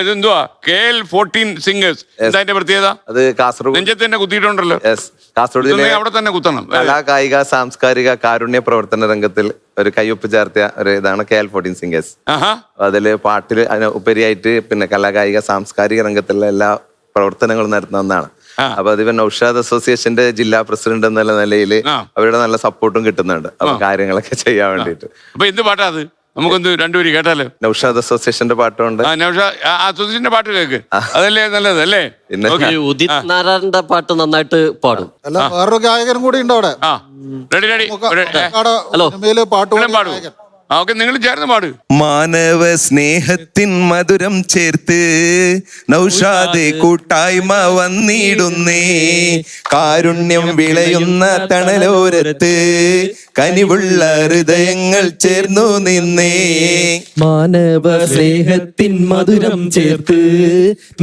ഇതെന്തുവാ KL14 singers? എന്താ അതിന്റെ പ്രത്യേകത? അത് കാസർഗോഡ് നെഞ്ചത്ത് തന്നെ കുത്തിയിട്ടുണ്ടല്ലോ. കാസർഗോഡ് ജില്ലയിൽ അവിടെ തന്നെ കുത്തണം. കലാ കായിക സാംസ്കാരിക കാരുണ്യ പ്രവർത്തന രംഗത്തിൽ ഒരു കയ്യൊപ്പ് ചേർത്തിയ ഒരു ഇതാണ് KL14 സിംഗേഴ്സ്. അതില് പാട്ടിൽ ഉപരിയായിട്ട് പിന്നെ കലാകായിക സാംസ്കാരിക രംഗത്തുള്ള എല്ലാ പ്രവർത്തനങ്ങളും നടത്തുന്ന ഒന്നാണ്. അപ്പൊ അതിപ്പോ നൗഷാദ് അസോസിയേഷന്റെ ജില്ലാ പ്രസിഡന്റ് എന്നുള്ള നിലയിൽ അവരുടെ നല്ല സപ്പോർട്ടും കിട്ടുന്നുണ്ട് അപ്പൊ കാര്യങ്ങളൊക്കെ ചെയ്യാൻ വേണ്ടിട്ട്. അപ്പൊ എന്ത് പാട്ടാ അത്? നമുക്കൊന്ന് രണ്ടുപേരും കേട്ടാലോ? നൗഷാദ് അസോസിയേഷന്റെ പാട്ടുണ്ട്. അസോസിയേഷന്റെ പാട്ട് കേക്ക്, അതല്ലേ നല്ലത് അല്ലേ? ഉദിത് നാരായണന്റെ പാട്ട് നന്നായിട്ട് പാടും. അല്ല, വേറൊരു ഗായകനും കൂടി ഉണ്ട് അവിടെ. പാടും. നിങ്ങൾ ചേർന്ന് പാട്. മാനവ സ്നേഹത്തിൻ മധുരം ചേർത്ത് നൗഷാദ് കൂട്ടായ്മ വന്നിടുന്നേ, കാരുണ്യം വിളയുന്ന തണലോരത്ത് കനിവുള്ള ഹൃദയങ്ങൾ ചേർന്നു നിന്നേ. മാനവ സ്നേഹത്തിൻ മധുരം ചേർത്ത്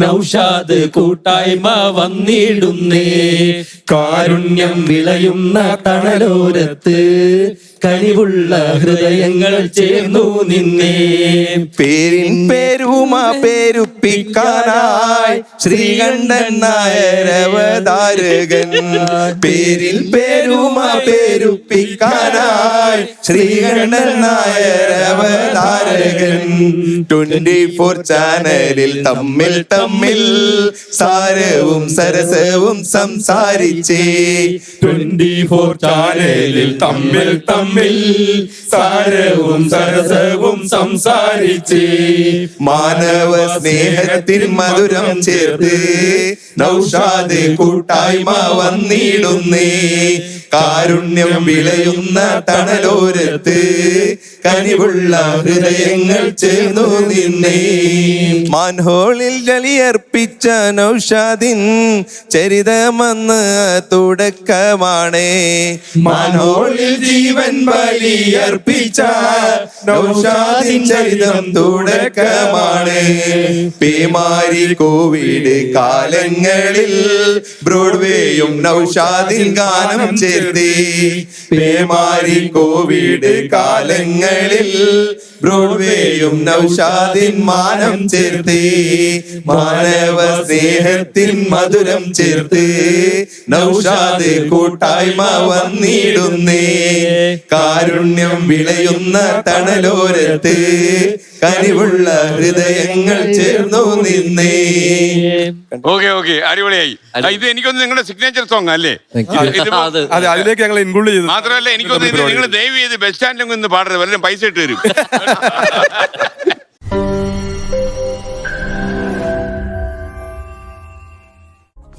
നൗഷാദ് കൂട്ടായ്മ വന്നിടുന്നേ, കാരുണ്യം വിളയുന്ന തണലോരത്ത് കനിവുള്ള ഹൃദയങ്ങൾ ചേർന്നു നിന്നേ. പേരിൻ പേരുമാ പേരുപ്പിക്കാനായി ശ്രീകണ്ഠൻ നായർ അവതാരകൻ, പേരിൽ പേരുമാ പേരുപ്പിക്കാനായി ശ്രീകണ്ഠൻ നായർ അവതാരകൻ. 24 ചാനലിൽ തമ്മിൽ തമ്മിൽ സാരവും സരസവും സംസാരിച്ചേ, 24 ചാനലിൽ തമ്മിൽ തമ്മിൽ സാരവും സരസവും സംസാരിച്ച് മാനവ സ്നേഹത്തിൽ മധുരം ചേർത്ത് നൗഷാദ് കൂട്ടായ്മ വന്നിടുന്നേ, കാരുണ്യം വിളയുന്ന തണലോരത്ത് കനിവുള്ള ഹൃദയങ്ങൾ ചേർന്നു നിന്നേ. മാൻഹോളിൽ ബലിയർപ്പിച്ച നൗഷാദിൻ ചരിതമെന്ന് തുടക്കമാണ്, മാൻഹോളിൽ ജീവൻ ബലിയർപ്പിച്ച നൗഷാദിൻ ചരിതം തുടക്കമാണ്. പേമാരി കോവിഡ് കാലങ്ങളിൽ ബ്രോഡ്വേയും നൗഷാദിൻ ഗാനം ചേർത്തി, പേമാരി കോവിഡ് കാലങ്ങളിൽ ബ്രോഡ്വേയും നൗഷാദിൻ മാനം ചേർത്തി, മാനവ സ്നേഹത്തിൻ മധുരം ചേർത്ത് നൗഷാദ് കൂട്ടായ്മ വന്നിടുന്നേ, കാരുണ്യം വിളയുന്ന തണലോരത്ത് കനിവുള്ള ഹൃദയങ്ങൾ ചേർന്നു നിന്നേ. ഓക്കെ, അടിപൊളിയായി. ഇത് എനിക്കൊന്ന് നിങ്ങളുടെ സിഗ്നേച്ചർ സോങ് അല്ലേ? അതിലേക്ക് ഞങ്ങൾ ഇൻക്ലൂഡ് ചെയ്തു. മാത്രമല്ല എനിക്കൊന്ന് നിങ്ങൾ ദയവ് ചെയ്ത് ബസ് സ്റ്റാൻഡിൽ ഒന്ന് പാടരുത്, വല്ലതും പൈസ ഇട്ട് തരും.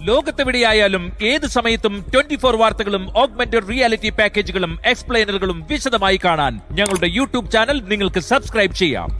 ലോകത്തെവിടെയായാലും ഏത് സമയത്തും 24 വാർത്തകളും ഓഗ്മെന്റഡ് റിയാലിറ്റി പാക്കേജുകളും എക്സ്പ്ലെയിനറുകളും വിശദമായി കാണാൻ ഞങ്ങളുടെ യൂട്യൂബ് ചാനൽ നിങ്ങൾക്ക് സബ്സ്ക്രൈബ് ചെയ്യാം.